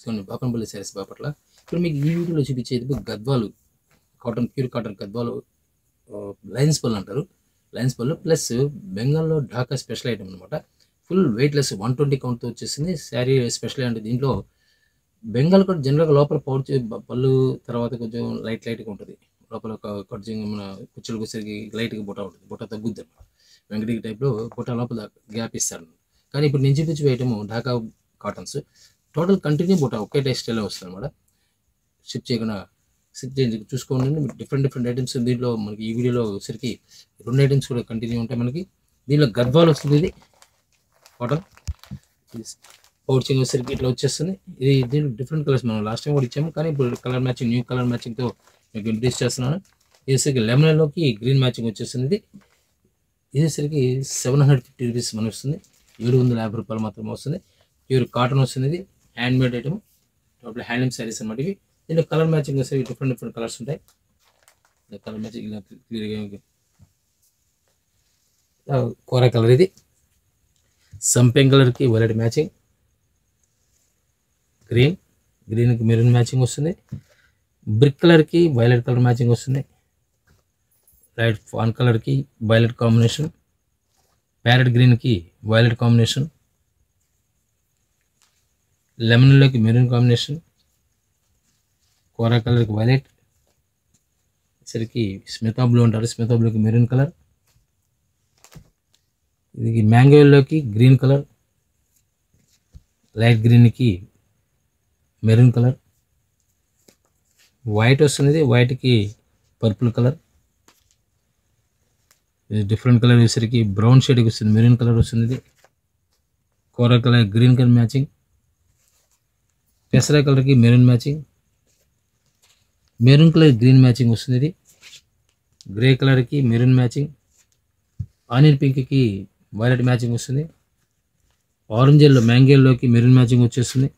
చూడండి బాపనపల్లి శారీస్ బాపట్ల. ఇప్పుడు మీకు ఈ వీడియోలో చూపించేది Gadwal cotton, pure cotton Gadwal lines పళ్ళు అంటారు. లైన్స్ పళ్ళు ప్లస్ బెంగాల్లో ఢాకా స్పెషల్ ఐటమ్ అనమాట. ఫుల్ వెయిట్లెస్ 120 కౌంట్తో వచ్చేసింది శారీ. స్పెషల్ అంటే దీంట్లో బెంగాల్ కూడా జనరల్గా లోపల పౌచ్ పళ్ళు తర్వాత కొంచెం లైట్గా ఉంటుంది. లోపల ఒక కొంచెం మన కుచ్చులు కుచ్చేకి లైట్గా బుట్ట ఉంటుంది. బుట్ట తగ్గుద్ది అనమాట. వెంకటగిరి టైప్లో బుట్ట లోపల గ్యాప్ ఇస్తారు. కానీ ఇప్పుడు నేను చూపించే item Dhaka cottons total continue బుట్ట ఒకే టెక్స్టైల్లో వస్తుంది అనమాట. షిప్ చేయకుండా చూసుకోండి. డిఫరెంట్ ఐటమ్స్ దీంట్లో మనకి ఈ వీడియోలో వచ్చేసరికి 2 ఐటమ్స్ కూడా కంటిన్యూ ఉంటాయి మనకి. దీనిలో గద్వాలు వస్తుంది. ఇది కాటన్ పౌచింగ్ వచ్చేసరికి ఇట్లా వచ్చేస్తుంది. ఇది దీంట్లో డిఫరెంట్ కలర్స్ మనం లాస్ట్ టైం కూడా ఇచ్చాము, కానీ ఇప్పుడు కలర్ మ్యాచింగ్, న్యూ కలర్ మ్యాచింగ్తో మీకు ఇంట్రడ్యూస్ చేస్తున్నాను. ఇది లెమన్లోకి గ్రీన్ మ్యాచింగ్ వచ్చేస్తుంది. ఇది వచ్చేసరికి 750 రూపీస్ మనకు వస్తుంది. 750 రూపాయలు మాత్రమే వస్తుంది. ప్యూర్ కాటన్ వస్తుంది. ఇది hand made item, total handloom saris అనమాట. ఇవి దీంట్లో కలర్ మ్యాచింగ్ వచ్చేసరికి డిఫరెంట్ కలర్స్ ఉంటాయి. కలర్ మ్యాచింగ్ ఇలా క్లియర్గా కోరా కలర్, ఇది సంపెంగ్ కలర్కి వైలెట్ మ్యాచింగ్, గ్రీన్కి మెరూన్ మ్యాచింగ్ వస్తుంది. బ్రిక్ కలర్కి వైలెట్ కలర్ మ్యాచింగ్ వస్తుంది. లైట్ ఫాన్ కలర్కి వైలెట్ కాంబినేషన్, ప్యారెట్ గ్రీన్కి వైలెట్ కాంబినేషన్, లెమన్లోకి మెరూన్ కాంబినేషన్, కోరా కలర్కి వైలెట్, సరికి స్మితా బ్లూ అంటారు, స్మితా బ్లూకి మెరూన్ కలర్, ఇది మ్యాంగోలోకి గ్రీన్ కలర్, లైట్ గ్రీన్కి మెరూన్ కలర్, వైట్ వస్తుంది. వైట్కి పర్పుల్ కలర్, ఇది డిఫరెంట్ కలర్ వచ్చేసరికి బ్రౌన్ షేడ్కి వస్తుంది, మెరూన్ కలర్ వస్తుంది. కోరా కలర్ గ్రీన్ కలర్ మ్యాచింగ్, పెసరా కలర్కి maroon matching, maroon colour green matching వస్తుంది. ఇది గ్రే కలర్కి మెరూన్ మ్యాచింగ్, ఆనియన్ పింక్కి వైలెట్ మ్యాచింగ్ వస్తుంది. ఆరెంజ్ ఎల్లో మ్యాంగోలోకి మెరూన్ మ్యాచింగ్ వచ్చేస్తుంది.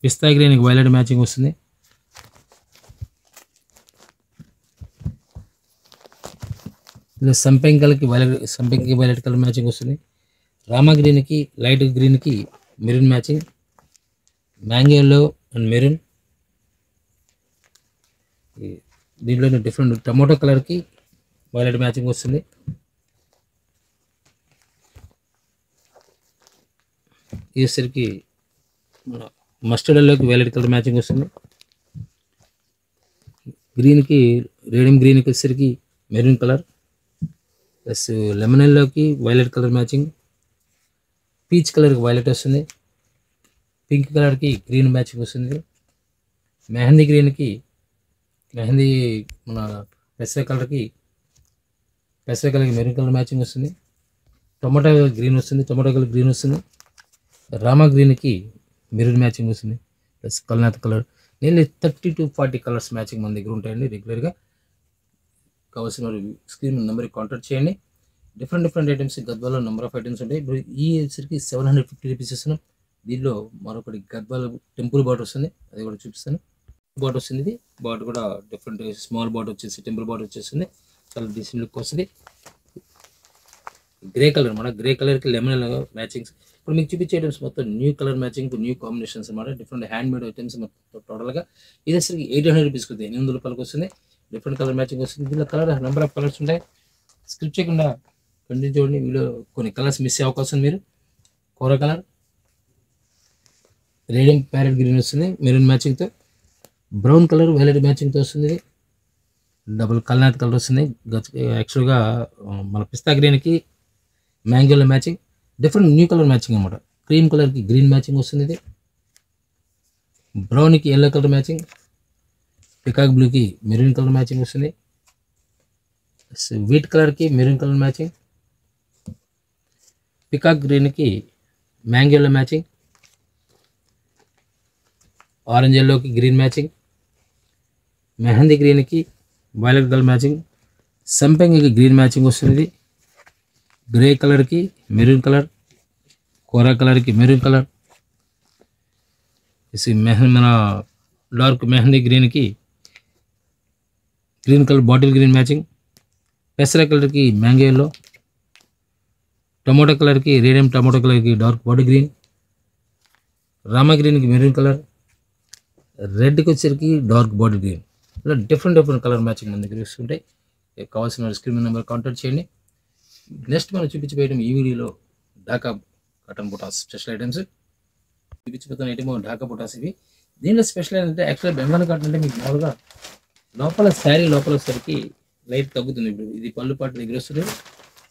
పిస్తా గ్రీన్కి వైలెట్ మ్యాచింగ్ వస్తుంది. ఇలా సంపెంగ్ కలర్కి వైలెట్ కలర్ మ్యాచింగ్ వస్తుంది. రామా గ్రీన్కి లైట్ గ్రీన్కి maroon matching, mango yellow and maroon. దీంట్లో డిఫరెంట్ టమోటో కలర్కి వైలెట్ మ్యాచింగ్ వస్తుంది. ఇసరికి మస్టర్డ్ ఎల్లోకి వైలెట్ కలర్ మ్యాచింగ్ వస్తుంది. గ్రీన్కి రేడియం గ్రీన్కి వచ్చేసరికి మెరూన్ కలర్, ప్లస్ లెమన్ ఎల్లోకి వైలెట్ కలర్ మ్యాచింగ్, పీచ్ కలర్కి వైలెట్ వస్తుంది. పింక్ కలర్కి గ్రీన్ మ్యాచింగ్ వస్తుంది. మెహందీ గ్రీన్కి మన పెసర కలర్కి మెరూన్ కలర్ మ్యాచింగ్ వస్తుంది. టొమాటో గ్రీన్ వస్తుంది, టొమాటో కలర్ గ్రీన్ వస్తుంది. రామా గ్రీన్కి మెరూన్ మ్యాచింగ్ వస్తుంది, ప్లస్ కల్నాథ్ కలర్. నేను 30 to 40 కలర్స్ మ్యాచింగ్ మన దగ్గర ఉంటాయండి రెగ్యులర్గా. కావాల్సిన స్క్రీన్ నెంబర్కి కాంటాక్ట్ చేయండి. డిఫరెంట్ ఐటమ్స్ గద్వాలో నెంబర్ ఆఫ్ ఐటమ్స్ ఉంటాయి. ఇప్పుడు ఈ వచ్చరికి 750 రూపీస్ ఇస్తున్నాం. దీనిలో మరొకటి గద్వాల టెంపుల్ బాట్ వస్తుంది, అది కూడా చూపిస్తాను. బాట్ వస్తుంది. ఇది బాట్ కూడా డిఫరెంట్ స్మాల్ బాట్ వచ్చేసి టెంపుల్ బాట్ వచ్చేస్తుంది. చాలా డీసెంట్ లుక్ వస్తుంది. గ్రే కలర్ మన గ్రే కలర్కి లెమన్ మ్యాచింగ్స్. ఇప్పుడు మీకు చూపించే ఐటమ్స్ మొత్తం new colour matching, new combinations అనమాట. డిఫరెంట్ హ్యాండ్ మేడ్ ఐటమ్స్ మొత్తం టోటల్గా ఇది వచ్చరికి 800 రూపీస్కి వస్తుంది, 800 రూపాయలకి వస్తుంది. డిఫరెంట్ కలర్ మ్యాచింగ్ వస్తుంది. దీనిలో కలర్ నెంబర్ ఆఫ్ కలర్స్ ఉంటాయి. స్క్రిప్ట్ చేయకుండా కంటిన్యూ చూడండి. వీడియో కొన్ని కలర్స్ మిస్ అయ్యే అవకాశం మీరు. కోరా కలర్, రేడియం ప్యారెట్ గ్రీన్ వస్తుంది మెరూన్ మ్యాచింగ్తో, బ్రౌన్ కలర్ వైలెట్ మ్యాచింగ్తో వస్తుంది. ఇది డబుల్ కల్నాథ్ కలర్ వస్తుంది. యాక్చువల్గా మన పిస్తా గ్రీన్కి మ్యాంగోలో matching, different new colour matching అనమాట. క్రీమ్ కలర్కి గ్రీన్ మ్యాచింగ్ వస్తుంది. ఇది బ్రౌన్కి ఎల్లో కలర్ మ్యాచింగ్, పికాక్ బ్లూకి మెరూన్ కలర్ మ్యాచింగ్ వస్తుంది. వీట్ కలర్కి మెరూన్ కలర్ మ్యాచింగ్, పికాక్ గ్రీన్కి మ్యాంగోలో మ్యాచింగ్, ఆరెంజ్ ఎల్లోకి గ్రీన్ మ్యాచింగ్, మెహందీ గ్రీన్కి వైలెట్ కలర్ మ్యాచింగ్, సంపెంగ్కి గ్రీన్ మ్యాచింగ్ వస్తుంది. గ్రే కలర్కి మెరూన్ కలర్, కోరా కలర్కి మెరూన్ కలర్, మన డార్క్ మెహందీ గ్రీన్కి green colour bottle green matching, పెసర కలర్కి మ్యాంగో ఎల్లో, టొమాటో కలర్కి రేడియం టొమాటో కలర్కి డార్క్ బాటిల్ గ్రీన్, రామా గ్రీన్కి మెరూన్ కలర్, రెడ్కి వచ్చేసరికి డార్క్ బాడీ గ్రీన్. ఇలా డిఫరెంట్ కలర్ మ్యాచింగ్ మన దగ్గర వస్తుంటాయి. కావాల్సిన స్క్రీన్ నెంబర్ కాంటాక్ట్ చేయండి. నెక్స్ట్ మనం చూపించబోయడం ఈ వీడియోలో ఢాకా కాటన్ బుటాస్ స్పెషల్ ఐటమ్స్ చూపించబోతున్న ఐటమ్ ఢాకా బుటాస్. ఇవి దీనిలో స్పెషల్ ఏంటంటే యాక్చువల్గా బెంగాల్ కాటన్ అంటే మీకు మామూలుగా లోపల శారీ లోపల వచ్చేసరికి లైట్ తగ్గుతుంది. ఇప్పుడు ఇది పళ్ళు పాటు దగ్గర వస్తుంది,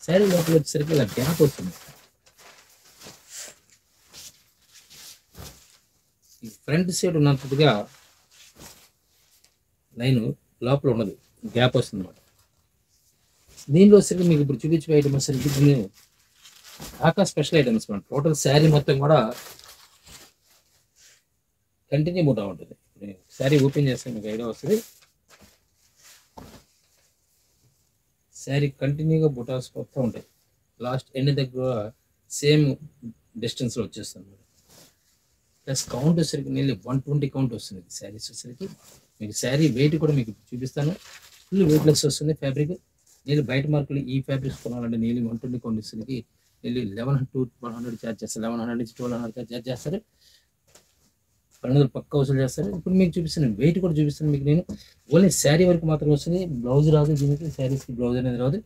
శారీ లోపల వచ్చేసరికి ఇలా గ్యాప్ వస్తుంది. ఈ ఫ్రంట్ సైడ్ ఉన్నట్టుగా లైన్ లోపల ఉన్నది, గ్యాప్ వస్తుంది అన్నమాట. దీనిలో వచ్చేసరికి మీకు ఇప్పుడు చూపించే ఐటమ్ వచ్చేసరికి దీన్ని ఢాకా స్పెషల్ ఐటమ్స్ అన్నమాట. టోటల్ శారీ మొత్తం కూడా కంటిన్యూ బుటా ఉంటుంది. శారీ ఓపెన్ చేస్తే మీకు ఐడియా వస్తుంది. శారీ కంటిన్యూగా బుటాస్ మొత్తం ఉంటాయి. లాస్ట్ ఎండ్ దగ్గర సేమ్ డిస్టెన్స్లో వచ్చేస్తుంది. ప్లస్ కౌంట్ వచ్చేసరికి నెల్లి 120 కౌంట్ వస్తుంది శారీస్ వచ్చేసరికి. మీకు శారీ వెయిట్ కూడా మీకు చూపిస్తాను. ఫుల్ వెయిట్లెస్ వస్తుంది ఫ్యాబ్రిక్. నేను బయట మార్కులు ఈ ఫ్యాబ్రిక్స్ కొనాలంటే నేను 120 కౌంట్ ఇస్తుంది. వెళ్ళి 1100 to 1200 ఛార్జ్ చేస్తారు. 1100 నుంచి 1200 ఛార్జ్ చేస్తారు. 1200 పక్క వసూలు చేస్తారు. ఇప్పుడు మీకు చూపిస్తాను వెయిట్ కూడా చూపిస్తాను మీకు. నేను ఓన్లీ శారీ వరకు మాత్రమే వస్తుంది, బ్లౌజ్ రాదు దీనికి. శారీస్కి బ్లౌజ్ అనేది రాదు.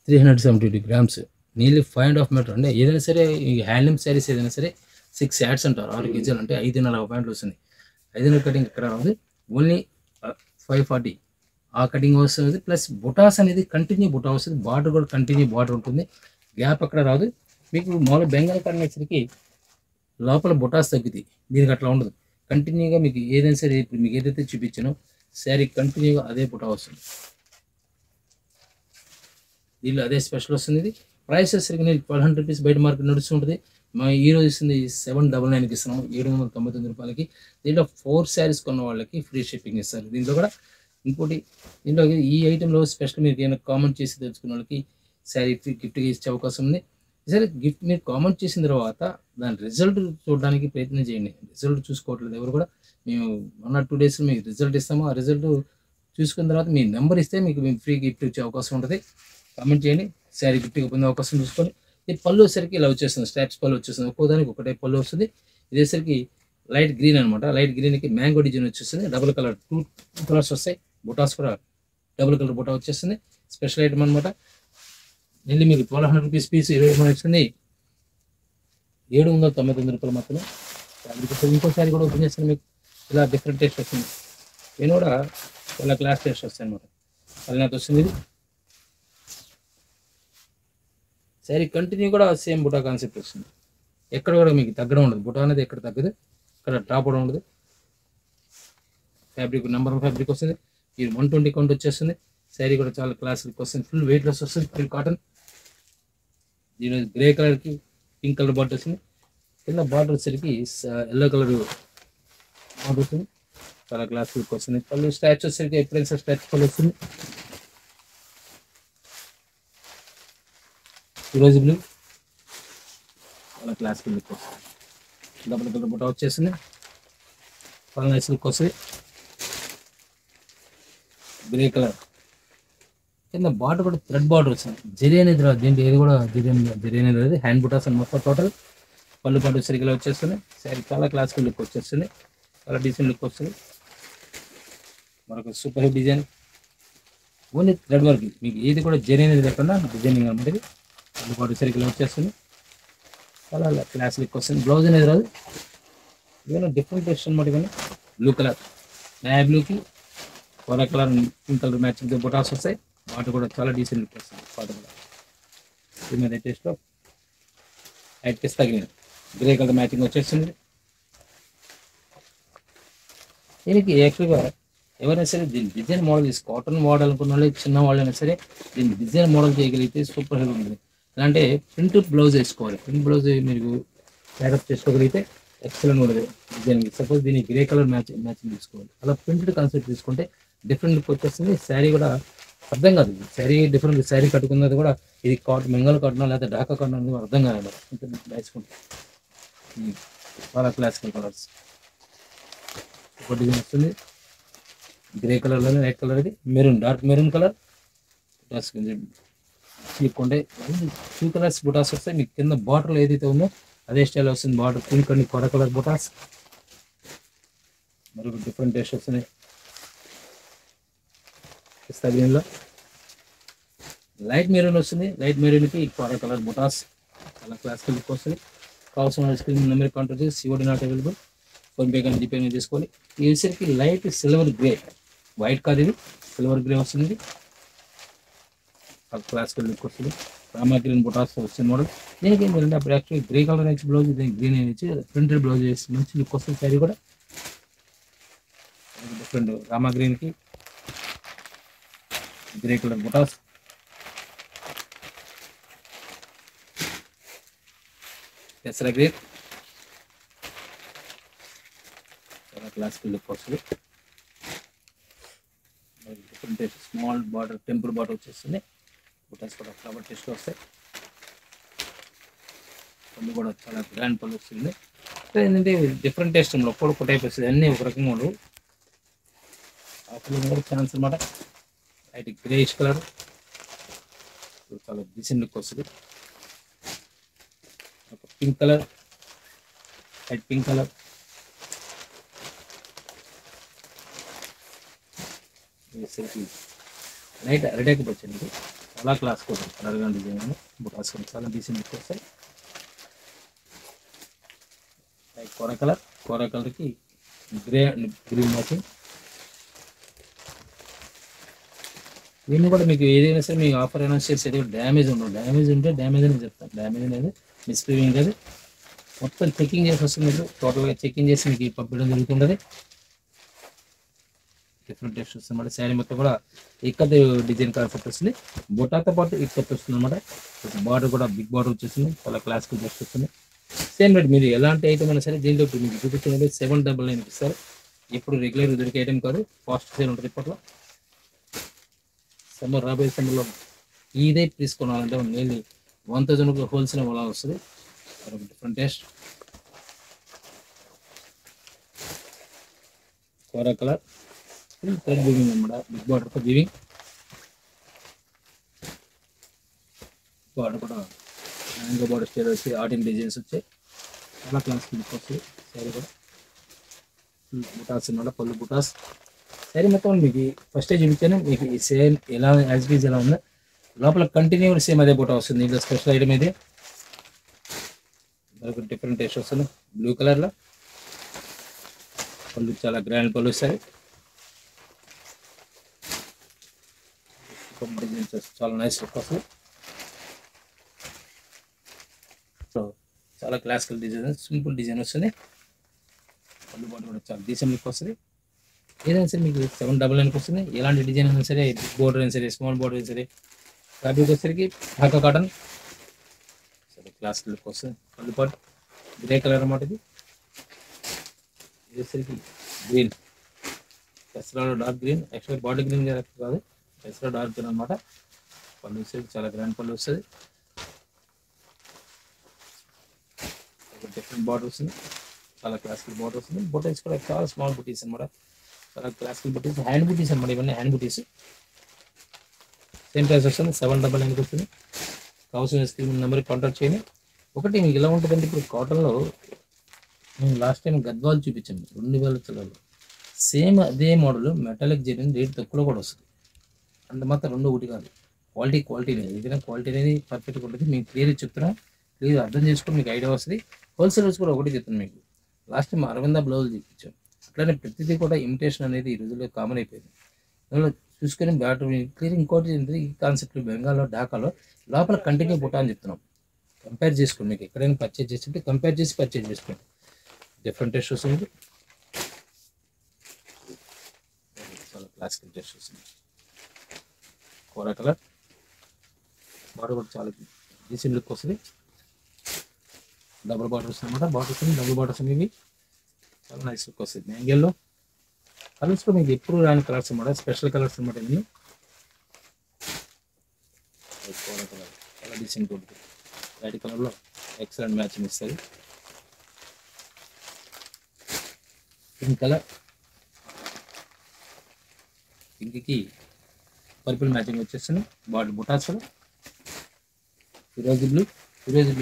Three 372 grams, nearly 5.5 metre. అంటే ఏదైనా సరే ఈ హ్యాండ్లూమ్ శారీస్ ఏదైనా సరే 6 యాడ్స్ అంటారు. 6 కేజీలు అంటే 5.5 పాయింట్లు వస్తుంది. 5.5 కటింగ్ ఇక్కడ రాదు, ఓన్లీ 540 ఆ కటింగ్ వస్తుంది. ప్లస్ బుటాస్ అనేది కంటిన్యూ బుటా వస్తుంది. బార్డర్ కూడా కంటిన్యూ బార్డర్ ఉంటుంది, గ్యాప్ అక్కడ రాదు. మీకు మామూలు బెంగాల్ కాటన్ వచ్చేసరికి లోపల బుటాస్ తగ్గుతాయి, దీనికి అట్లా ఉండదు. కంటిన్యూగా మీకు ఏదైనా సరే ఇప్పుడు మీకు ఏదైతే చూపించానో శారీ కంటిన్యూగా అదే బుటా వస్తుంది. దీనిలో అదే స్పెషల్ వస్తుంది. ఇది ప్రైస్ వచ్చేసరికి నేను 1200 రూపీస్ బయట మార్కెట్ నడుస్తుంటుంది. మా ఈ రోజు ఇస్తుంది 799కి ఇస్తున్నాము, 799 రూపాయలకి. దీంట్లో 4 శారీస్ కొన్న వాళ్ళకి ఫ్రీ షిప్పింగ్ ఇస్తారు. దీంట్లో కూడా ఇంకోటి, దీంట్లో ఈ ఐటెంలో స్పెషల్ మీరు ఏమైనా కామెంట్ చేసి తెలుసుకున్న వాళ్ళకి శారీ ఫ్రీ గిఫ్ట్గా ఇచ్చే అవకాశం ఉంది. సరే గిఫ్ట్ మీరు కామెంట్ చేసిన తర్వాత దాని రిజల్ట్ చూడడానికి ప్రయత్నం చేయండి. రిజల్ట్ చూసుకోవట్లేదు ఎవరు కూడా. మేము 1 or 2 days మీకు రిజల్ట్ ఇస్తాము. ఆ రిజల్ట్ చూసుకున్న తర్వాత మీ నెంబర్ ఇస్తే మీకు మేము ఫ్రీ గిఫ్ట్ ఇచ్చే అవకాశం ఉంటుంది. కామెంట్ చేయండి, శారీ గిఫ్ట్గా పొందే అవకాశం చూసుకొని. ఈ పళ్ళు వచ్చేసరికి ఇలా వచ్చేస్తుంది, స్ట్రాప్స్ పళ్ళు వచ్చేస్తుంది. ఒక్కోదానికి ఒకటే పళ్ళు వస్తుంది. ఇది వచ్చేసరికి లైట్ గ్రీన్ అనమాట. లైట్ గ్రీన్కి మ్యాంగో డిజైన్ వచ్చేస్తుంది. డబుల్ కలర్ 2 కలర్స్ వస్తాయి. బుటాస్ కూడా డబుల్ కలర్ బుటా వచ్చేస్తుంది. స్పెషల్ ఐటమ్ అనమాట. నెల్లి మీకు 1200 రూపీస్ పీస్ 20 వస్తుంది. 799 రూపాయలు మాత్రమే. ఇంకోసారి కూడా ఓపెన్ చేస్తాను మీకు. ఇలా డిఫరెంట్ టేస్ట్ వస్తుంది. నేను కూడా చాలా క్లాస్ టేస్ట్ వస్తాయి అనమాట. పల్లెనాథ్ వస్తుంది. ఇది శారీ కంటిన్యూ కూడా సేమ్ బుటా కాన్సెప్ట్ వస్తుంది. ఎక్కడ కూడా మీకు తగ్గడం ఉండదు. బుటా అనేది ఎక్కడ తగ్గదు, ఇక్కడ డ్రాప్ అవడం ఉండదు. ఫ్యాబ్రిక్ నెంబర్ 1 ఫ్యాబ్రిక్ వస్తుంది. ఇది 120 కౌంట్ వచ్చేస్తుంది. శారీ కూడా చాలా క్లాస్ లుక్ వస్తుంది. ఫుల్ వెయిట్లెస్ వస్తుంది. Full cotton. ఈరోజు గ్రే కలర్కి పింక్ కలర్ బార్డర్ వస్తుంది. కింద బార్డర్ వచ్చేసరికి ఎల్లో కలర్ బార్డర్ వస్తుంది. చాలా క్లాస్ లుక్ వస్తుంది. పళ్ళు స్టాచ్ వచ్చేసరికి ఎప్పుడైనా స్టాచ్ పళ్ళు వస్తుంది. ఈరోజు బ్లూ చాలా క్లాస్ లుక్ వస్తుంది. డబుల్ కలర్ బుటా వచ్చేస్తుంది. చాలా నైస్ లుక్ వస్తుంది. గ్రే కలర్ కింద బార్డర్ కూడా థ్రెడ్ బార్డర్ వస్తుంది. జరీ అనేది రాదు దీంట్లో, ఏది కూడా జరీ అనేది రాదు. హ్యాండ్ బుటాస్ అని మొత్తం టోటల్. పళ్ళు పాటు సరిగ్గా వచ్చేస్తుంది. శారీ చాలా క్లాసికల్ లుక్ వచ్చేస్తుంది. చాలా డీసెంట్ లుక్ వస్తుంది. మరొక super hit design, only thread work. మీకు ఏది కూడా జరీ అనేది లేకుండా డిజైనింగ్ అనమాట. పళ్ళు పాటు సరిగ్గా వచ్చేస్తుంది. చాలా క్లాస్ లుక్ వస్తుంది. బ్లౌజ్ అనేది రాదు. ఇవన్నీ డిఫరెంట్ టేస్ట్ అనమాట. ఇవన్నీ బ్లూ కలర్, నాయా బ్లూకి కోరా కలర్, పింక్ కలర్ మ్యాచింగ్ బుటాస్ వస్తాయి. వాటి కూడా చాలా డీసెంట్ లుక్ వస్తుంది. వాటి కూడా దీని టేస్ట్లో లైట్ కేస్ తగిలింది. గ్రే కలర్ మ్యాచింగ్ వచ్చేస్తుంది. దీనికి యాక్చువల్గా ఎవరైనా సరే దీని డిజైన్ మోడల్ చేసి కాటన్ మోడల్ అనుకున్న వాళ్ళు, చిన్న వాళ్ళు అయినా సరే దీన్ని డిజైన్ మోడల్ చేయగలిగితే సూపర్ హెల్ప్ ఉంటుంది. అంటే ప్రింట్ బ్లౌజ్ వేసుకోవాలి. ప్రింట్ బ్లౌజ్ మీరు ప్యాకప్ చేసుకోగలిగితే ఎక్సలెంట్ ఉంటుంది డిజైన్. సపోజ్ దీన్ని గ్రే కలర్ మ్యాచింగ్ తీసుకోవాలి. అలా ప్రింటెడ్ కాన్సెప్ట్ తీసుకుంటే డిఫరెంట్ లుక్ వచ్చేస్తుంది. శారీ కూడా అర్థం కాదు. శారీ డిఫరెంట్. శారీ కట్టుకున్నది కూడా ఇది కాటన్, బెంగాల్ కాటన్ లేదా ఢాకా కాటన్ అనేది అర్థం కాదు. వేసుకుంటే చాలా క్లాసికల్ కలర్స్. డిజైన్ వస్తుంది. గ్రే కలర్లోనే లైట్ కలర్, ఇది మెరూన్, డార్క్ మెరూన్ కలర్ బుటాస్ చీకుండే 2 కలర్స్ బుటాస్ వస్తాయి. మీకు కింద బార్డర్లో ఏదైతే ఉందో అదే స్టైల్ వస్తుంది. బార్డర్ పింక్ అండ్ కొర కలర్ బుటాస్, మరొక డిఫరెంట్ టేస్ట్ వస్తున్నాయి. పిస్తా గ్రీన్లో లైట్ మెరూన్ వస్తుంది. లైట్ మెరూన్కి కొర కలర్ బుటాస్ చాలా క్లాసికల్ లుక్ వస్తుంది. కావాల్సిన స్క్రీన్ నెంబర్ కాంటాక్ట్ చేసి సిఓడి నాట్ అవైలబుల్, ఫోన్పే కానీ జీపే కానీ తీసుకోవాలి. ఈ విసరికి లైట్ సిల్వర్ గ్రే, వైట్ కాదు ఇది సిల్వర్ గ్రే వస్తుంది. క్లాసికల్ లుక్ వస్తుంది. రామా గ్రీన్ బుటాస్ వస్తుంది మోడల్. దీనికి ఏంటంటే అప్పుడు యాక్చువల్లీ గ్రే కలర్ నుంచి బ్లౌజ్, దీనికి గ్రీన్ నుంచి ప్రింటెడ్ బ్లౌజ్ వేసి మంచి లుక్ వస్తుంది. శారీ కూడా డిఫరెంట్ రామా గ్రీన్కి గ్రే కలర్ బుటాస్, పెసరా గ్రే చాలా క్లాసికల్ లుక్ వస్తుంది. Different small border, temple border వచ్చేస్తుంది. బుటాస్ కూడా ఫ్లవర్ టేస్ట్ వస్తాయి. పళ్ళు కూడా చాలా గ్రాండ్ పళ్ళు వస్తుంది. ఏంటంటే డిఫరెంట్ టేస్ట్ ఒక్కొక్క టైప్ వస్తుంది, అన్నీ ఒక రకంగా ఉండవు. ఆ పళ్ళు కూడా ఛాన్స్ అనమాట. లైట్ గ్రేష్ కలర్ చాలా డీసెంట్ లుక్ వస్తుంది. Pink colour, light pink colour, light అరిటాకు వచ్చింది. చాలా క్లాస్ కూడా కలర్గా డిజైన్ బుటాస్ చాలా డీసెంట్ లుక్ వస్తాయి. లైట్ కోర కలర్కి గ్రే అండ్ గ్రీన్ మ్యాచింగ్. దీన్ని కూడా మీకు ఏదైనా సరే మీకు ఆఫర్ అనౌన్స్ చేసేది డ్యామేజ్ ఉండదు. డ్యామేజ్ ఉంటే డ్యామేజ్ అని చెప్తాను. డ్యామేజ్ అనేది మిస్ప్రీవింగ్ కాదు, మొత్తం చెకింగ్ చేసి వస్తుంది. మీకు టోటల్గా చెకింగ్ చేసి మీకు పంపించడం జరుగుతుంటుంది. డిఫరెంట్ టేస్ట్ వస్తుంది అన్నమాట. శారీ మొత్తం కూడా ఇక్కత్ డిజైన్ కాన్సెప్ట్ వస్తుంది. బొటాతో పాటు ఇక్కత్ వస్తుంది అనమాట. బార్డర్ కూడా బిగ్ బార్డర్ వచ్చేస్తుంది. చాలా క్లాసికల్ టేస్ట్ వస్తుంది. సేమ్ రేట్ మీరు ఎలాంటి ఐటమ్ అయినా సరే దీంట్లో మీకు చూపించినది 799 ఇస్తారు. ఎప్పుడు రెగ్యులర్ దొరికే ఐటమ్ కాదు, ఫాస్ట్ సేల్ ఉంటుంది. ఇప్పట్లో సమ్మర్ రాబోయే సమ్మర్లో ఇదే తీసుకోవాలంటే నేర్లీ 1000 హోల్సేల్ అలా వస్తుంది. డిఫరెంట్ టేస్ట్ కోరా కలర్ థ్రెడ్ వీవింగ్ అనమాట. బిగ్ బార్డర్తో వీవింగ్, బార్డర్ కూడా మ్యాంగో బార్డర్ స్టైల్ వచ్చి ఆర్టిన్ డిజైన్స్ వచ్చాయి. చాలా క్లాసిక్ లుక్ వస్తుంది. శారీ కూడా బుటాస్ అనమాట, పళ్ళు బుటాస్. శారీ మొత్తం మీకు ఫస్టే చూపించాను. మీకు ఈ సేమ్ ఎలా యాజ్ బీజ్ ఎలా ఉందో లోపల కంటిన్యూ సేమ్ అదే బుటా వస్తుంది. ఇందులో స్పెషల్ ఐటమ్ ఇది. మరొక డిఫరెంట్ టేస్ట్ వస్తుంది. బ్లూ కలర్లో పళ్ళు చాలా గ్రాండ్ పళ్ళు వస్తాయి. డిజైన్స్ చాలా నైస్ లుక్ వస్తుంది. సో చాలా క్లాసికల్ డిజైన్, సింపుల్ డిజైన్ వస్తుంది. పళ్ళు బాటు కూడా చాలా డీసెంట్ లుక్ వస్తుంది. ఏదైనా సరే మీకు 799 వస్తుంది. ఎలాంటి డిజైన్ అయినా సరే, బిగ్ బోర్డర్ అయినా సరే, స్మాల్ బోర్డర్ అయినా సరే. ఫ్యాబ్రిక్ వచ్చేసరికి ఢాకా కాటన్ సరే క్లాసికల్ లుక్ వస్తుంది. పళ్ళు పాటు గ్రే కలర్ అన్నమాట. ఇది వచ్చేసరికి గ్రీన్, పెసరాలో dark green. Actual body green కాదు, పెసరా డార్క్ గ్రీన్ అనమాట. పళ్ళు వచ్చేసరికి చాలా గ్రాండ్ పళ్ళు వస్తుంది. డిఫరెంట్ బార్డర్ వస్తుంది. చాలా క్లాసికల్ బార్డర్ వస్తుంది. బుటీస్ కూడా చాలా స్మాల్ బుటీస్ అనమాట. చాలా క్లాసికల్ బుటీస్, హ్యాండ్ బుటీస్ అనమాట. ఇవన్నీ హ్యాండ్ బుటీస్. సేమ్ ప్రైస్ వస్తుంది. 799 వస్తుంది. కావాల్సిన స్క్రీన్ నెంబర్కి కాంటాక్ట్ చేయండి. ఒకటి మీకు ఎలా ఉంటుందంటే, ఇప్పుడు కాటన్లో మేము లాస్ట్ టైం గద్వాలు చూపించాము 2000 చిల్లరలో. సేమ్ అదే మోడల్ మెటాలిక్ జరిగిన రేట్ తక్కువలో కూడా వస్తుంది. అంత మాత్రం రెండు ఒకటి కాదు. క్వాలిటీ లేదు. ఏదైనా క్వాలిటీ అనేది పర్ఫెక్ట్గా ఉంటుంది. మేము క్లియర్గా చెప్తున్నాం. క్లియర్ అర్థం చేసుకుని మీకు ఐడియా వస్తుంది. హోల్సేలర్స్ కూడా ఒకటి చెప్తున్నాను మీకు. లాస్ట్ టైం అరవింద బ్లౌజ్ చూపించాం. అట్లానే ప్రతిదీ కూడా ఇమిటేషన్ అనేది ఈ రోజుల్లో కామన్ అయిపోయింది. అందులో చూసుకొని బ్యాటర్ క్లియర్. ఇంకోటి ఏంటంటే ఈ కాన్సెప్ట్ బెంగాల్లో ఢాకాలో లోపల కంటిన్యూ బుట్ట అని చెప్తున్నాం. కంపేర్ చేసుకోండి. మీకు ఎక్కడైనా పర్చేజ్ చేస్తుంటే కంపేర్ చేసి పర్చేజ్ చేసుకోండి. డిఫరెంట్ టేస్ట్ వస్తుంది. చాలా క్లాసికల్ టేస్ట్ వస్తుంది. కోరా కలర్ బార్డర్ కూడా చాలా డీసెంట్ లుక్ వస్తుంది. డబుల్ బార్డర్ వస్తుంది అనమాట. బార్డర్ వస్తుంది, డబుల్ బార్డర్స్ అనేవి చాలా నైస్ లుక్ వస్తుంది. మ్యాంగోల్లో కలర్స్ కూడా మీకు ఎప్పుడు రాని కలర్స్ అనమాట. స్పెషల్ కలర్స్ అనమాట. ఇవన్నీ కోరా కలర్ చాలా డీసెంట్ ఉంటుంది. వైట్ కలర్లో ఎక్సలెంట్ మ్యాచింగ్ ఇస్తుంది. పింక్ కలర్ పింక్కి పర్పుల్ మ్యాచింగ్ వచ్చేస్తుంది. బాడీ బుటాస్ కూడా ఫిరోజీ బ్లూ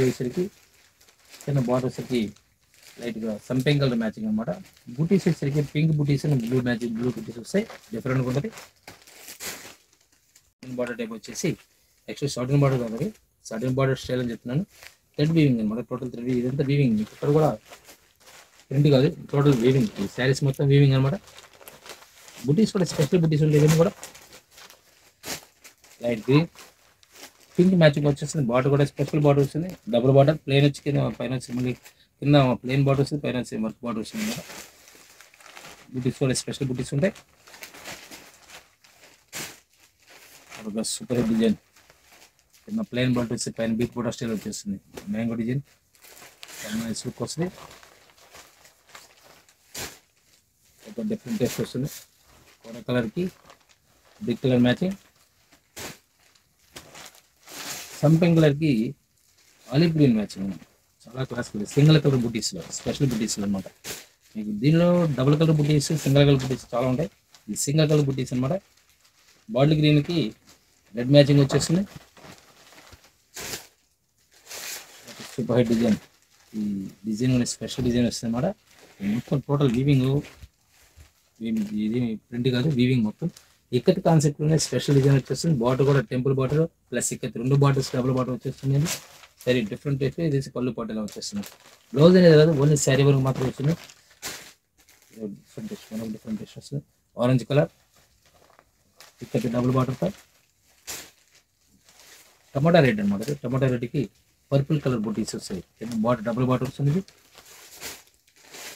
వేసరికి చిన్న బార్డర్ వచ్చేసరికి లైట్గా సంపెంగ్ కలర్ మ్యాచింగ్ అనమాట. బూటీస్ వచ్చేసరికి పింక్ బూటీస్ అండ్ బ్లూ మ్యాచింగ్ బ్లూ బూటీస్ వస్తాయి. డిఫరెంట్గా ఉంటుంది. బార్డర్ టైప్ వచ్చేసి యాక్చువల్లీ సాటిన్ బార్డర్ కాబట్టి సాటిన్ బార్డర్ స్టైల్ అని చెప్తున్నాను. థ్రెడ్ వీవింగ్ అనమాట. టోటల్ థ్రెడ్ ఇదంతా వీవింగ్. మీకు ఇక్కడ కూడా ప్రింట్ కాదు, టోటల్ వీవింగ్. ఈ శారీస్ మొత్తం వీవింగ్ అనమాట. బూటీస్ కూడా స్పెషల్ బూటీస్ ఉంటాయి. ఇవన్నీ కూడా లైట్ గ్రీన్ పింక్ మ్యాచింగ్ వచ్చేస్తుంది. బార్డర్ కూడా స్పెషల్ బార్డర్ వస్తుంది. డబుల్ బార్డర్ ప్లేన్ వచ్చి కింద పైన వచ్చి మళ్ళీ కింద ప్లేన్ బార్డర్ వస్తుంది, పైన వచ్చి వర్క్ బార్డర్ వస్తుంది అనమాట. బూటీస్ కూడా స్పెషల్ బూటీస్ ఉంటాయి. ఒక సూపర్ డిజైన్ కింద ప్లేన్ బార్డర్ వచ్చి పైన బిగ్ బోర్డర్ స్టైల్ వచ్చేస్తుంది. మ్యాంగో డిజైన్ నైస్ లుక్ వస్తుంది. ఒక డిఫరెంట్ టేస్ట్ వస్తుంది. కోర కలర్కి బ్రిక్ కలర్ మ్యాచింగ్, సంపెంగ్ కలర్కి ఆలివ్ గ్రీన్ మ్యాచింగ్. చాలా క్లాస్ సింగిల్ కలర్ బుటీస్లో స్పెషల్ బుటీస్లో అనమాట. మీకు దీనిలో డబుల్ కలర్ బుటీస్, సింగిల్ కలర్ బుటీస్ చాలా ఉంటాయి. ఈ సింగిల్ కలర్ బుటీస్ అనమాట. బాటిల్ గ్రీన్కి రెడ్ మ్యాచింగ్ వచ్చేస్తుంది. Super height design. ఈ డిజైన్ స్పెషల్ డిజైన్ వస్తుంది అనమాట. మొత్తం టోటల్ వీవింగ్. ఇది ప్రింట్ కాదు, వీవింగ్ మొత్తం. ఇక్కత్ కాన్సెప్ట్లోనే స్పెషల్ డిజైన్ వచ్చేస్తుంది. బార్డర్ కూడా temple border plus ikat 2 borders double border వచ్చేస్తుంది. సరే డిఫరెంట్ టైప్. ఇది పళ్ళు పాటు ఇలా వచ్చేస్తుంది. బ్లౌజ్ అనేది కాదు, ఓన్లీ శారీ వరకు మాత్రం వస్తుంది. డిఫరెంట్ టేస్ట్ వస్తుంది. Orange colour ikat double border పై టమాటా రెడ్ అనమాట. టమాటా రెడ్కి పర్పుల్ కలర్ బూటీస్ వస్తాయి. బార్డర్ డబుల్ బార్డర్ వస్తుంది.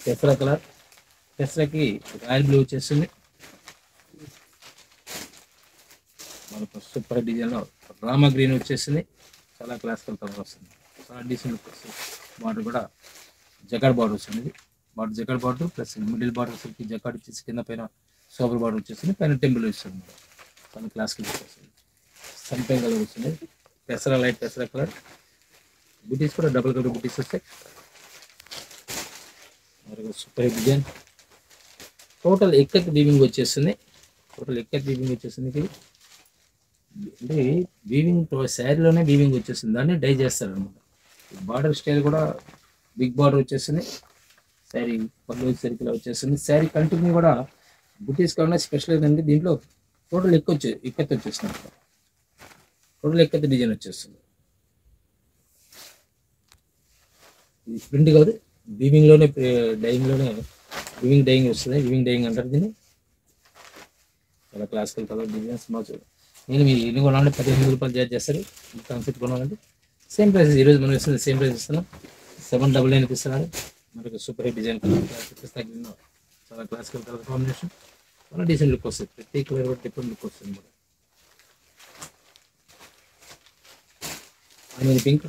పెసరా కలర్, పెసరాకి రాయల్ బ్లూ వచ్చేస్తుంది. మనకు సూపర్ డిజైన్లో రామా గ్రీన్ వచ్చేసింది. చాలా క్లాసికల్ కలర్ వస్తుంది. చాలా డీసెంట్ లుక్ వస్తుంది. బార్డర్ కూడా జకాడ్ బార్డర్ వస్తుంది. Border jacquard border plus middle border వచ్చి జకాడ్ వచ్చేసి కింద పైన సోబర్ బార్డర్ వచ్చేసింది. పైన టెంపుల్ వస్తుంది. చాలా క్లాసికల్ లుక్ వస్తుంది. సంపెంగ్ కలర్ వస్తుంది. పెసరా లైట్ పెసరా కలర్. బూటీస్ కూడా డబుల్ కలర్ బూటీస్ వస్తాయి. Super design. Total ikat weaving వచ్చేస్తుంది. అంటే వీవింగ్ శారీలోనే వీవింగ్ వచ్చేస్తుంది. దాన్ని డై చేస్తారు అనమాట. బార్డర్ స్టైల్ కూడా బిగ్ బార్డర్ వచ్చేస్తుంది. శారీ పళ్ళు సర్కిల్ వచ్చేస్తుంది. శారీ కంటిన్యూ కూడా బుటీస్ కాకుండా స్పెషల్ ఏంటంటే దీంట్లో టోటల్ ఎక్కత్ వచ్చేస్తుంది. టోటల్ ఎక్కత్ డిజైన్ వచ్చేస్తుంది. ఇది ప్రింట్ కాదు, వీవింగ్లోనే వీవింగ్ డైయింగ్ వస్తుంది. వీవింగ్ డైయింగ్ అంటారు దీన్ని. చాలా క్లాసికల్ కలర్ డిజైన్స్ మాకు. నేను మీరు ఎన్ని కొనాలంటే 15,000 రూపాయలు చార్జ్ చేస్తారు. ఈ కాన్సెప్ట్ కొనాలంటే సేమ్ ప్రైస్. ఈరోజు మనం ఇస్తుంది సేమ్ ప్రైస్ ఇస్తున్నాం. 799 ఇస్తున్నారు. మనకు సూపర్ హిట్ డిజైన్ కలర్ చాలా క్లాసికల్ కలర్ కాంబినేషన్. చాలా డీసెంట్ లుక్ వస్తుంది. ప్రతి కలర్ కూడా డిఫరెంట్ లుక్ వస్తుంది. అనేది పింక్.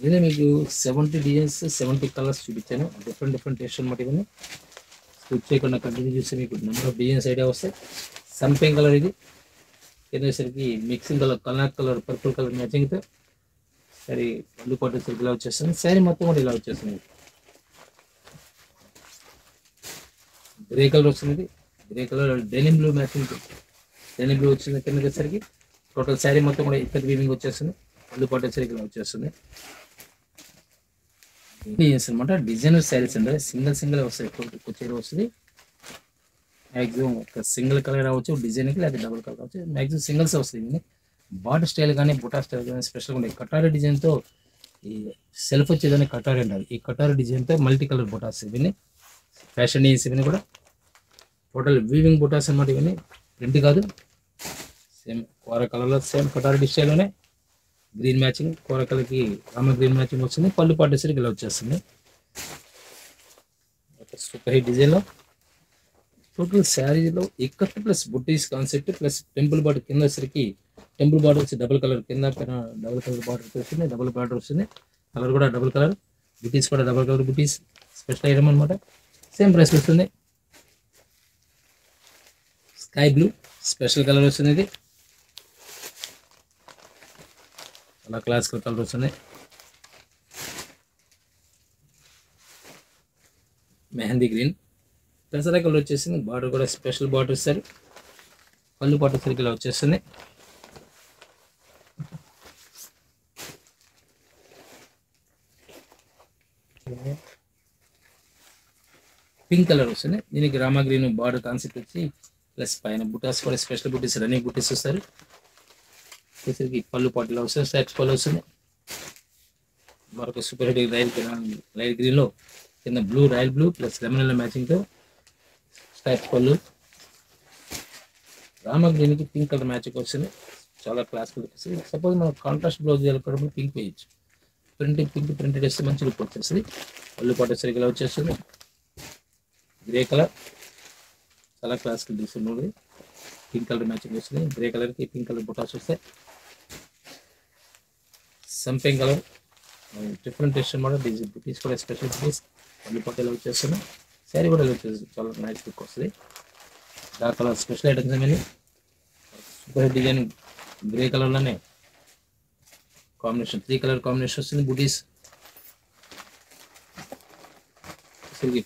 ఇదే మీకు 70 డిజైన్స్ 70 కలర్స్ చూపించాను. డిఫరెంట్ టేస్ట్ అనమాట. ఇవన్నీ స్కిప్ చేయకుండా కంటిన్యూ చూస్తే మీకు నెంబర్ ఆఫ్ డిజైన్స్ ఐడియా వస్తాయి. సంపెంగ్ కలర్ ఇది కిందసరికి మిక్సింగ్ కలర్ పర్పుల్ కలర్ మ్యాచింగ్తో సరే పళ్ళు పాటు సరికి ఇలా వచ్చేస్తుంది. శారీ మొత్తం కూడా ఇలా వచ్చేస్తుంది. గ్రే కలర్ వస్తుంది. Grey colour denim blue matching. Denim blue వచ్చింది కిందకి. టోటల్ శారీ మొత్తం కూడా ఇక్కడ వీవింగ్ వచ్చేస్తుంది. పళ్ళు పాటు సరికి ఇలా వచ్చేస్తుంది. డిజైన్స్ అనమాట. డిజైనర్ శారీస్ అంటే సింగిల్ వస్తాయి. చీర వస్తుంది. మ్యాక్సిమం ఒక సింగిల్ కలర్ రావచ్చు డిజైన్కి, లేదా డబుల్ కలర్ రావచ్చు. మ్యాక్సిమం సింగిల్స్ వస్తాయి. బార్డర్ స్టైల్ కానీ బుటా స్టైల్ కానీ స్పెషల్గా ఉంటాయి. కటారీ డిజైన్తో ఈ సెల్ఫ్ వచ్చేదాన్ని కటారీ అంటారు. ఈ కటారీ డిజైన్తో మల్టీ కలర్ బుటాస్ ఇవన్నీ ఫ్యాషన్ డిజైన్స్. ఇవన్నీ కూడా టోటల్ వీవింగ్ బుటాస్ అనమాట. ఇవన్నీ ప్రింట్ కాదు. సేమ్ కోర కలర్లో సేమ్ కటారీ స్టైల్లోనే గ్రీన్ మ్యాచింగ్, కోర కలర్కి రామ గ్రీన్ మ్యాచింగ్ వస్తుంది. పళ్ళు పాటు సరికి ఇలా వచ్చేస్తుంది. సూపర్ హిట్ డిజైన్లో టోటల్ శారీలో ఇక్కత్ ప్లస్ బుట్టీస్ కాన్సెప్ట్ ప్లస్ టెంపుల్ బార్డర్ కింద వచ్చరికి టెంపుల్ బార్డర్ వచ్చి డబుల్ కలర్ కింద పైన డబుల్ కలర్ బార్డర్ వస్తుంది. డబుల్ బార్డర్ వస్తుంది. కలర్ కూడా డబుల్ కలర్. బుటీస్ కూడా డబుల్ కలర్ బుటీస్. స్పెషల్ ఐటమ్ అనమాట. సేమ్ ప్రైస్ వస్తుంది. స్కై బ్లూ స్పెషల్ కలర్ వస్తుంది. ఇది చాలా క్లాసికల్ కలర్ వస్తుంది. మెహందీ గ్రీన్. పెసరా కలర్ వచ్చేసింది. బార్డర్ కూడా స్పెషల్ బార్డర్ ఇస్తారు. పళ్ళు పాటు సరికి ఇలా వచ్చేస్తుంది. పింక్ కలర్ వస్తుంది. దీనికి రామా గ్రీన్ బార్డర్ కాన్సెప్ట్ వచ్చి ప్లస్ పైన బుటాస్ కూడా స్పెషల్ బుటీస్ రన్నింగ్ బుటీస్ వస్తారు. వచ్చేసరికి పళ్ళు పాటులో వస్తుంది. స్ట్రైప్స్ పళ్ళు వస్తుంది. మరొక సూపర్ హెడ్ లైట్ గ్రీన్లో కింద blue royal blue plus lemon మ్యాచింగ్తో స్ట్రైప్స్ పళ్ళు. రామా గ్రీన్కి పింక్ కలర్ మ్యాచింగ్ వస్తుంది. చాలా క్లాసికల్ వస్తుంది. సపోజ్ మనం కాంట్రాస్ట్ బ్లౌజ్ వెళ్ళిపోవడం పింక్ వేయచ్చు. పింక్ ప్రింటెడ్ వేస్తే మంచి లుక్ వచ్చేస్తుంది. పళ్ళు పాటు సరిగ్గా ఇలా వచ్చేస్తుంది. గ్రే కలర్ చాలా క్లాసికల్ తీసుకున్నది. పింక్ కలర్ మ్యాచింగ్ వస్తుంది. గ్రే కలర్కి పింక్ కలర్ బుటాస్ వస్తాయి. సంపింగ్ కలర్ డిఫరెంట్ టెక్స్చర్ మోడల్ బుటీస్ కూడా స్పెషల్ బుటీస్ పళ్ళు పాటు ఇలా వచ్చేస్తున్నాయి. శారీ కూడా ఇలా వచ్చేస్తుంది. చాలా నైస్ లుక్ వస్తుంది. డార్క్ కలర్ స్పెషల్ ఐటమ్స్ ఏమైనా సూపర్ డిజైన్ గ్రే కలర్లోనే కాంబినేషన్ 3 కలర్ కాంబినేషన్ వస్తుంది. బుటీస్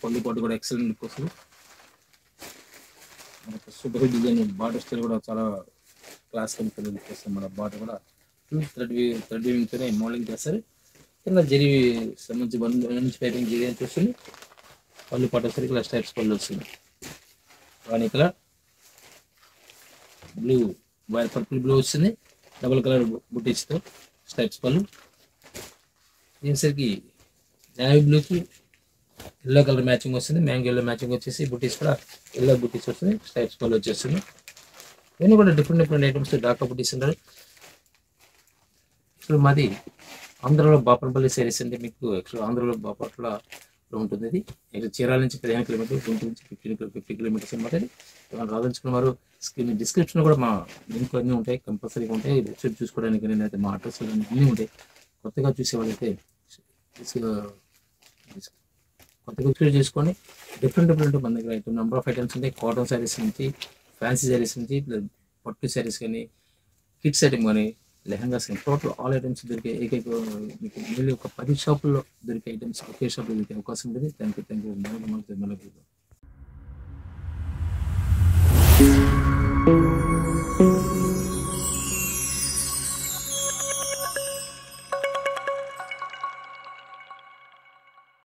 పళ్ళు పాటు కూడా ఎక్సలెంట్ లుక్ వస్తుంది. మనకు సూపర్ డిజైన్ బార్డర్ స్టైల్ కూడా చాలా క్లాస్ లుక్ వస్తుంది. మన బార్డర్ కూడా థ్రెడ్ వీవింగ్తోనే మోడలింగ్ చేస్తారు. కింద జరీ సంబంధించి పైపింగ్ జరీ అని చూస్తుంది. పళ్ళు పాటు సరికి ఇలా స్టైప్స్ పళ్ళు వస్తుంది. రాణి కలర్ బ్లూ పర్పుల్ బ్లూ వస్తుంది. డబుల్ కలర్ బుటీస్తో స్టైప్స్ పళ్ళు. దీనికి నేవీ బ్లూకి ఎల్లో కలర్ మ్యాచింగ్ వస్తుంది. మ్యాంగో ఎల్లో మ్యాచింగ్ వచ్చేసి బుటీస్ కూడా ఎల్లో బుటీస్ వస్తుంది. స్టైప్స్ పళ్ళు వచ్చేస్తుంది. ఇవన్నీ కూడా డిఫరెంట్ ఐటమ్స్ డాకా బుటీస్ ఉంటారు. ఇప్పుడు మాది ఆంధ్రలో బాపనపల్లి శారీస్ అంటే మీకు యాక్చువల్ ఆంధ్రలో బాపట్ల ఉంటుంది. ఇది చీరాల నుంచి 15 కిలోమీటర్లు, గుంటూరు నుంచి 50 కిలోమీటర్స్ అనమాట. ఇది రాదలుచుకున్నారు. స్క్రీన్ డిస్క్రిప్షన్ కూడా మా లింక్ అన్నీ ఉంటాయి. కంపల్సరీగా ఉంటాయి. వెబ్సైట్ చూసుకోవడానికి నేనైతే మా అడ్రస్ అన్నీ ఉంటాయి. కొత్తగా చూసేవాళ్ళైతే కొత్తగా చూసి చేసుకొని డిఫరెంట్ మన దగ్గర ఐటమ్ నెంబర్ ఆఫ్ ఐటమ్స్ ఉంటాయి. కాటన్ శారీస్ నుంచి ఫ్యాన్సీ శారీస్ నుంచి పట్టు శారీస్ కానీ కిడ్స్ ఐటమ్ కానీ లెహంగాస్ కానీ టోటల్ ఆల్ ఐటమ్స్ దొరికే ఏకైక మీకు మళ్ళీ ఒక 10 షాపుల్లో దొరికే ఐటమ్స్ ఒకే షాప్లో దొరికే అవకాశం ఉంటుంది. Thank you.